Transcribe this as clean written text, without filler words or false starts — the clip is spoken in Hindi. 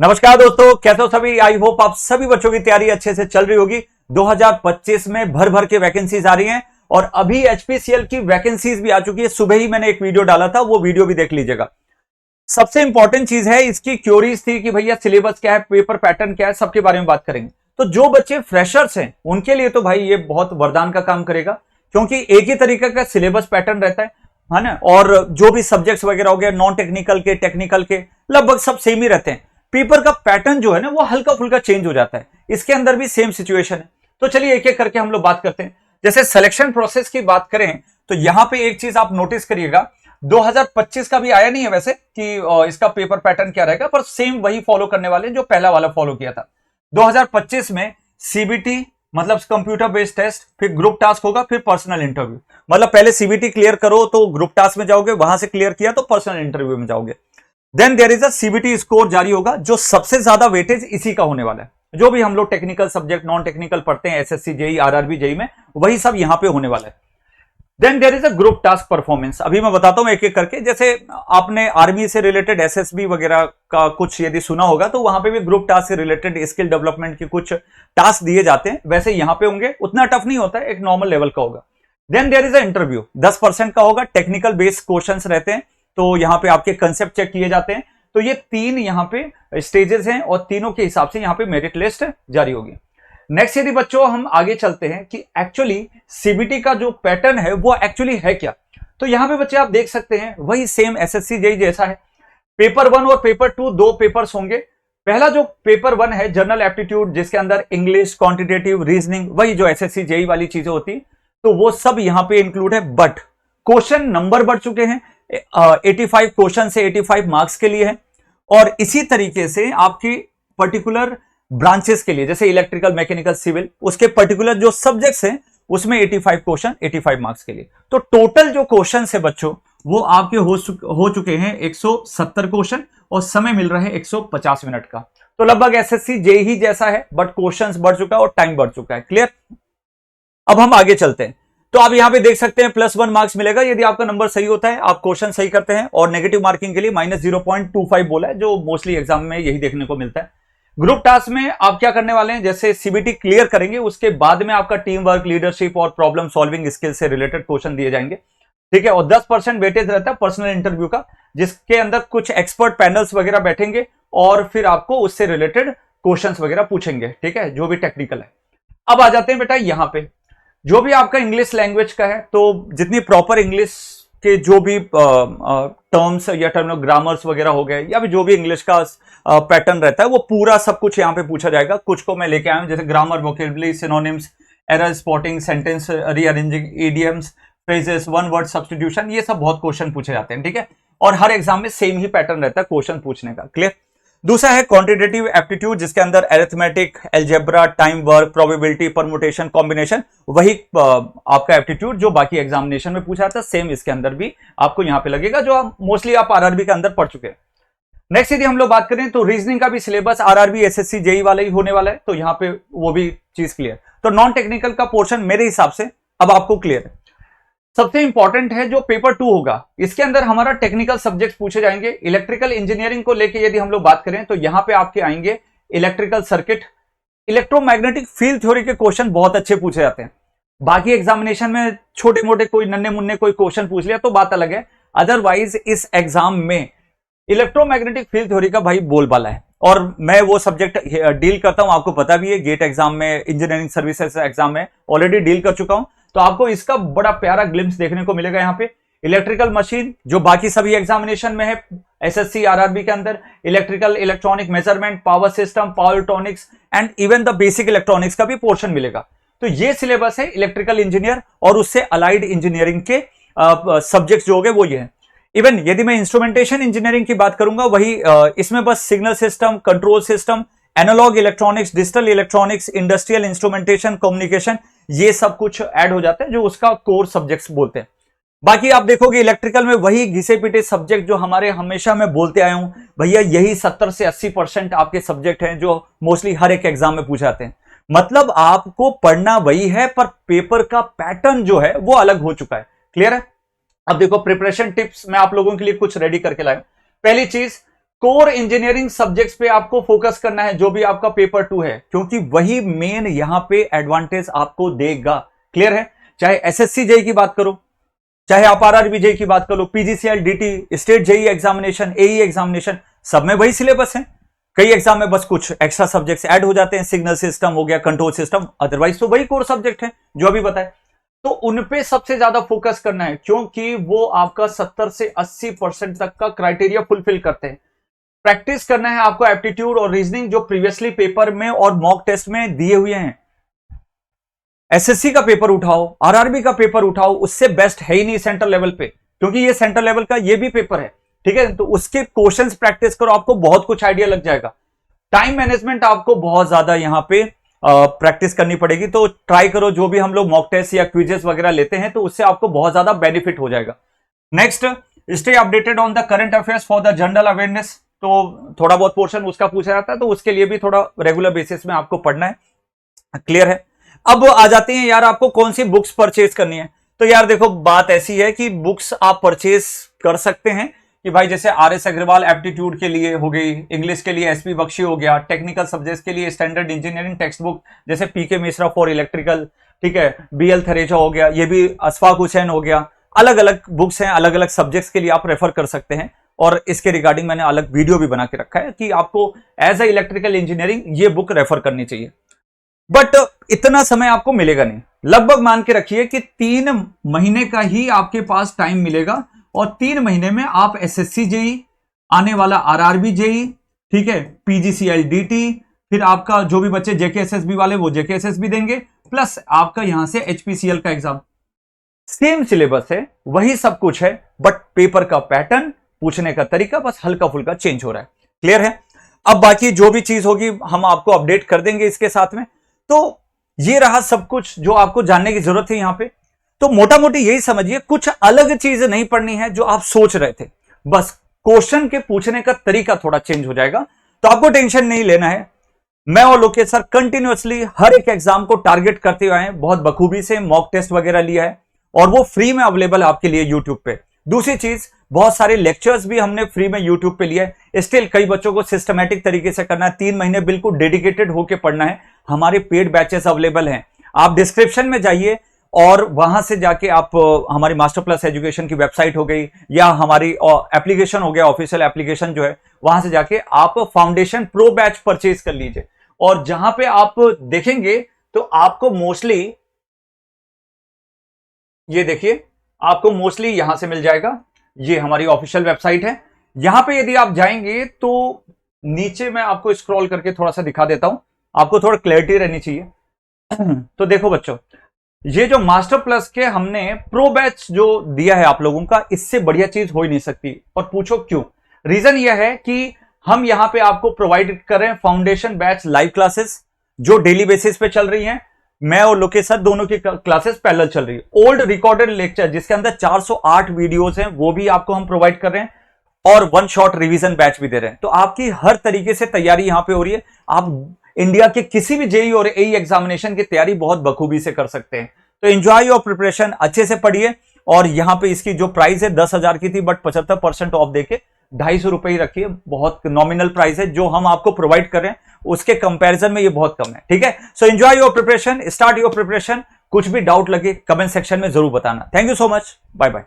नमस्कार दोस्तों, कैसे हो सभी। आई होप आप सभी बच्चों की तैयारी अच्छे से चल रही होगी। 2025 में भर भर के वैकेंसीज आ रही हैं और अभी एचपीसीएल की वैकेंसीज भी आ चुकी है। सुबह ही मैंने एक वीडियो डाला था, वो वीडियो भी देख लीजिएगा। सबसे इंपॉर्टेंट चीज है, इसकी क्योरीज थी कि भैया सिलेबस क्या है, पेपर पैटर्न क्या है, सबके बारे में बात करेंगे। तो जो बच्चे फ्रेशर्स हैं उनके लिए तो भाई ये बहुत वरदान का काम करेगा, क्योंकि एक ही तरीके का सिलेबस पैटर्न रहता है ना। और जो भी सब्जेक्ट्स वगैरह हो गए, नॉन टेक्निकल के, टेक्निकल के, लगभग सब सेम ही रहते हैं। पेपर का पैटर्न जो है ना, वो हल्का फुल्का चेंज हो जाता है। इसके अंदर भी सेम सिचुएशन है। तो चलिए एक एक करके हम लोग बात करते हैं। जैसे सिलेक्शन प्रोसेस की बात करें तो यहां पे एक चीज आप नोटिस करिएगा, 2025 का भी आया नहीं है वैसे कि इसका पेपर पैटर्न क्या रहेगा, पर सेम वही फॉलो करने वाले जो पहला वाला फॉलो किया था। 2025 में सीबीटी मतलब कंप्यूटर बेस्ड टेस्ट, फिर ग्रुप टास्क होगा, फिर पर्सनल इंटरव्यू। मतलब पहले सीबीटी क्लियर करो तो ग्रुप टास्क में जाओगे, वहां से क्लियर किया तो पर्सनल इंटरव्यू में जाओगे। Then there is a CBT score जारी होगा, जो सबसे ज्यादा वेटेज इसी का होने वाला है। जो भी हम लोग टेक्निकल सब्जेक्ट, नॉन टेक्निकल पढ़ते हैं, एसएससी जेई, आरआरबी जेई में, वही सब यहां पे होने वाला है। Then there is a group task performance. अभी मैं बताता हूं एक एक करके। जैसे आपने आर्मी से रिलेटेड एसएसबी वगैरह का कुछ यदि सुना होगा तो वहां पे भी ग्रुप टास्क से रिलेटेड स्किल डेवलपमेंट के कुछ टास्क दिए जाते हैं, वैसे यहां पे होंगे। उतना टफ नहीं होता है, एक नॉर्मल लेवल का होगा। Then there is a interview, 10% का होगा। टेक्निकल बेस्ड क्वेश्चंस रहते हैं, तो यहां पे आपके कंसेप्ट चेक किए जाते हैं। तो ये तीन यहां पे स्टेजेस हैं और तीनों के हिसाब से यहां पे मेरिट लिस्ट जारी होगी। नेक्स्ट यदि बच्चों हम आगे चलते हैं कि एक्चुअली सीबीटी का जो पैटर्न है वो एक्चुअली है क्या, तो यहां पे बच्चे आप देख सकते हैं वही सेम एसएससी जेई जैसा है। पेपर 1 और पेपर 2 दो पेपर्स होंगे। पहला जो पेपर 1 है जनरल एप्टीट्यूड, जिसके अंदर इंग्लिश, क्वांटिटेटिव, रीजनिंग, वही जो एसएससी जेई वाली चीजें होती, तो वो सब यहां पे इंक्लूड है। बट क्वेश्चन नंबर बढ़ चुके हैं, 85 क्वेश्चन से 85 मार्क्स के लिए है। और इसी तरीके से आपकी पर्टिकुलर ब्रांचेस के लिए, जैसे इलेक्ट्रिकल, मैकेनिकल, सिविल, उसके पर्टिकुलर जो सब्जेक्ट्स हैं उसमें 85 क्वेश्चन, 85 मार्क्स के लिए। तो टोटल जो क्वेश्चन है बच्चों, वो आपके हो चुके हैं 170 क्वेश्चन और समय मिल रहा है 150 मिनट का। तो लगभग एसएससी जेई ही जैसा है, बट क्वेश्चंस बढ़ चुका है और टाइम बढ़ चुका है। क्लियर। अब हम आगे चलते हैं। तो आप यहां पे देख सकते हैं +1 मार्क्स मिलेगा यदि आपका नंबर सही होता है, आप क्वेश्चन सही करते हैं। और नेगेटिव मार्किंग के लिए -0.25 बोला है, जो मोस्टली एग्जाम में यही देखने को मिलता है। ग्रुप टास्क में आप क्या करने वाले हैं, जैसे सीबीटी क्लियर करेंगे उसके बाद में आपका टीम वर्क, लीडरशिप और प्रॉब्लम सॉल्विंग स्किल से रिलेटेड क्वेश्चन दिए जाएंगे। ठीक है। और 10% वेटेज रहता है पर्सनल इंटरव्यू का, जिसके अंदर कुछ एक्सपर्ट पैनल्स वगैरह बैठेंगे और फिर आपको उससे रिलेटेड क्वेश्चंस वगैरह पूछेंगे। ठीक है, जो भी टेक्निकल है। अब आ जाते हैं बेटा यहां पे, जो भी आपका इंग्लिश लैंग्वेज का है, तो जितनी प्रॉपर इंग्लिश के जो भी टर्म्स या टर्म ग्रामर्स वगैरह हो गए, या भी जो भी इंग्लिश का पैटर्न रहता है, वो पूरा सब कुछ यहाँ पे पूछा जाएगा। कुछ को मैं लेके आया हूं, जैसे grammar, vocabulary, synonyms, error spotting, sentence rearranging, idioms, phrases, one word substitution, ये सब बहुत क्वेश्चन पूछे जाते हैं। ठीक है। और हर एग्जाम में सेम ही पैटर्न रहता है क्वेश्चन पूछने का। क्लियर। दूसरा है क्वांटिटेटिव एप्टीट्यूड, जिसके अंदर arithmetic, algebra, time work, probability, permutation, combination, वही आपका एप्टीट्यूड जो बाकी एग्जामिनेशन में पूछा था, सेम इसके अंदर भी आपको यहां पे लगेगा, जो मोस्टली आप आरआरबी के अंदर पढ़ चुके हैं। नेक्स्ट यदि हम लोग बात करें तो रीजनिंग का भी सिलेबस आरआरबी, एसएससी जेई वाला ही होने वाला है, तो यहां पे वो भी चीज क्लियर। तो नॉन टेक्निकल का पोर्शन मेरे हिसाब से अब आपको क्लियर है। सबसे इंपॉर्टेंट है जो पेपर 2 होगा, इसके अंदर हमारा टेक्निकल सब्जेक्ट पूछे जाएंगे। इलेक्ट्रिकल इंजीनियरिंग को लेके यदि हम लोग बात करें तो यहां पे आपके आएंगे electrical circuit, electromagnetic field theory के क्वेश्चन बहुत अच्छे पूछे जाते हैं। बाकी एग्जामिनेशन में छोटे मोटे कोई नन्हे मुन्ने कोई क्वेश्चन पूछ लिया तो बात अलग है, अदरवाइज इस एग्जाम में इलेक्ट्रोमैग्नेटिक फील्ड थ्योरी का भाई बोलबाला है। और मैं वो सब्जेक्ट डील करता हूं, आपको पता भी है, गेट एग्जाम में, इंजीनियरिंग सर्विसेज एग्जाम में ऑलरेडी डील कर चुका हूं, तो आपको इसका बड़ा प्यारा ग्लिम्स देखने को मिलेगा यहां पे। इलेक्ट्रिकल मशीन जो बाकी सभी एग्जामिनेशन में है, एसएससी आरआरबी के अंदर, electrical electronic measurement, power system, power electronics and even the basic electronics का भी पोर्शन मिलेगा। तो ये सिलेबस है इलेक्ट्रिकल इंजीनियर और उससे अलाइड इंजीनियरिंग के सब्जेक्ट जो हो गए वो ये है। इवन यदि मैं इंस्ट्रूमेंटेशन इंजीनियरिंग की बात करूंगा, वही इसमें बस signal system, control system, analogue electronics, digital electronics, industrial instrumentation, communication, ये सब कुछ ऐड हो जाते हैं, जो उसका कोर सब्जेक्ट्स बोलते हैं। बाकी आप देखोगे इलेक्ट्रिकल में वही घिसे पिटे सब्जेक्ट जो हमारे हमेशा मैं बोलते आया हूं, भैया यही 70 से 80% आपके सब्जेक्ट हैं जो मोस्टली हर एक एग्जाम में पूछे जाते हैं। मतलब आपको पढ़ना वही है, पर पेपर का पैटर्न जो है वो अलग हो चुका है। क्लियर है। अब देखो प्रिपरेशन टिप्स मैं आप लोगों के लिए कुछ रेडी करके लाया। पहली चीज, कोर इंजीनियरिंग सब्जेक्ट्स पे आपको फोकस करना है, जो भी आपका पेपर 2 है, क्योंकि वही मेन यहां पे एडवांटेज आपको देगा। क्लियर है? चाहे एसएससी जेई की बात करो, चाहे आप आरआरबी जेई की बात करो, PGCL, DT, state JE examination, AE examination, सब में वही सिलेबस है। कई एग्जाम में बस कुछ एक्स्ट्रा सब्जेक्ट्स ऐड हो जाते हैं, सिग्नल सिस्टम हो गया, कंट्रोल सिस्टम, अदरवाइज तो वही कोर सब्जेक्ट है जो अभी बताए। तो उनपे सबसे ज्यादा फोकस करना है, क्योंकि वो आपका 70 से 80% तक का क्राइटेरिया फुलफिल करते हैं। प्रैक्टिस करना है आपको एप्टीट्यूड और रीजनिंग, जो प्रीवियसली पेपर में और मॉक टेस्ट में दिए हुए हैं। एसएससी का पेपर उठाओ, आरआरबी का पेपर उठाओ, उससे बेस्ट है ही नहीं सेंट्रल लेवल पे, क्योंकि ये सेंट्रल लेवल का ये भी पेपर है। ठीक है, तो उसके क्वेश्चंस प्रैक्टिस करो, आपको बहुत कुछ आइडिया लग जाएगा। टाइम मैनेजमेंट आपको बहुत ज्यादा यहां पे प्रैक्टिस करनी पड़ेगी, तो ट्राई करो जो भी हम लोग मॉक टेस्ट या क्विजेस वगैरह लेते हैं, तो उससे आपको बहुत ज्यादा बेनिफिट हो जाएगा। Next, stay updated on the current affairs for the general awareness. तो थोड़ा बहुत पोर्शन उसका पूछा जाता है, तो उसके लिए भी थोड़ा रेगुलर बेसिस में आपको पढ़ना है। क्लियर है? अब आ जाते हैं यार, आपको कौन सी बुक्स परचेज करनी है। तो यार देखो, बात ऐसी है कि बुक्स आप परचेज कर सकते हैं कि भाई जैसे आरएस अग्रवाल एप्टीट्यूड के लिए हो गई, इंग्लिश के लिए एसपी बख्शी हो गया, टेक्निकल सब्जेक्ट्स के लिए स्टैंडर्ड इंजीनियरिंग टेक्स्ट बुक जैसे पीके मिश्रा फॉर इलेक्ट्रिकल, ठीक है, बीएल थरेजा हो गया, ये भी अशफाक हुसैन हो गया। अलग अलग बुक्स हैं, अलग अलग सब्जेक्ट्स के लिए आप रेफर कर सकते हैं, और इसके रिगार्डिंग मैंने अलग वीडियो भी बना के रखा है कि आपको एज ए इलेक्ट्रिकल इंजीनियरिंग ये बुक रेफर करनी चाहिए। बट इतना समय आपको मिलेगा नहीं, लगभग मान के रखिए कि 3 महीने का ही आपके पास टाइम मिलेगा, और 3 महीने में आप एसएससी जेई, आने वाला आरआरबी जेई, ठीक है, पीजीसीएल डीटी, फिर आपका जो भी बच्चे जेकेएसएसबी वाले वो जेकेएसएसबी देंगे, प्लस आपका यहां से एचपीसीएल का एग्जाम। सेम सिलेबस है, वही सब कुछ है, बट पेपर का पैटर्न, पूछने का तरीका बस हल्का फुल्का चेंज हो रहा है। क्लियर है? अब बाकी जो भी चीज होगी हम आपको अपडेट कर देंगे इसके साथ में। तो ये रहा सब कुछ जो आपको जानने की जरूरत है यहां पे। तो मोटा मोटी यही समझिए, कुछ अलग चीज नहीं पढ़नी है जो आप सोच रहे थे, बस क्वेश्चन के पूछने का तरीका थोड़ा चेंज हो जाएगा, तो आपको टेंशन नहीं लेना है। मैं और लोकेश सर कंटिन्यूअसली हर एक एग्जाम को टारगेट करते हुए आए, बहुत बखूबी से मॉक टेस्ट वगैरह लिया है, और वो फ्री में अवेलेबल है आपके लिए यूट्यूब पे। दूसरी चीज, बहुत सारे लेक्चर्स भी हमने फ्री में यूट्यूब पे लिए है। स्टिल कई बच्चों को सिस्टमैटिक तरीके से करना है, 3 महीने बिल्कुल डेडिकेटेड होकर पढ़ना है, हमारे पेड बैचेस अवेलेबल हैं। आप डिस्क्रिप्शन में जाइए और वहां से जाके आप हमारी मास्टर प्लस एजुकेशन की वेबसाइट हो गई, या हमारी एप्लीकेशन हो गया, ऑफिशियल एप्लीकेशन जो है, वहां से जाके आप फाउंडेशन प्रो बैच परचेज कर लीजिए। और जहां पे आप देखेंगे तो आपको मोस्टली, ये देखिए, आपको मोस्टली यहां से मिल जाएगा। ये हमारी ऑफिशियल वेबसाइट है। यहां पे यदि आप जाएंगे तो नीचे मैं आपको स्क्रॉल करके थोड़ा सा दिखा देता हूं, आपको थोड़ा क्लैरिटी रहनी चाहिए। तो देखो बच्चों, ये जो मास्टर प्लस के हमने प्रो बैच जो दिया है आप लोगों का, इससे बढ़िया चीज हो ही नहीं सकती। और पूछो क्यों? रीजन यह है कि हम यहां पे आपको प्रोवाइड कर रहे हैं फाउंडेशन बैच लाइव क्लासेस, जो डेली बेसिस पे चल रही हैं। मैं और लोकेश सर दोनों की क्लासेस पैरेलल चल रही है। ओल्ड रिकॉर्डेड लेक्चर जिसके अंदर 408 वीडियोस हैं, वो भी आपको हम प्रोवाइड कर रहे हैं, और 1 शॉट रिवीजन बैच भी दे रहे हैं। तो आपकी हर तरीके से तैयारी यहां पे हो रही है। आप इंडिया के किसी भी जेई और एई एग्जामिनेशन की तैयारी बहुत बखूबी से कर सकते हैं। तो एंजॉय योर प्रिपरेशन, अच्छे से पढ़िए। और यहां पे इसकी जो प्राइस है 10,000 की थी, बट 75% ऑफ देके 250 रुपए ही रखिए। बहुत नॉमिनल प्राइस है जो हम आपको प्रोवाइड कर रहे हैं, उसके कंपैरिजन में ये बहुत कम है। ठीक है, so enjoy your preparation, start your preparation. कुछ भी डाउट लगे कमेंट सेक्शन में जरूर बताना। Thank you so much, bye bye.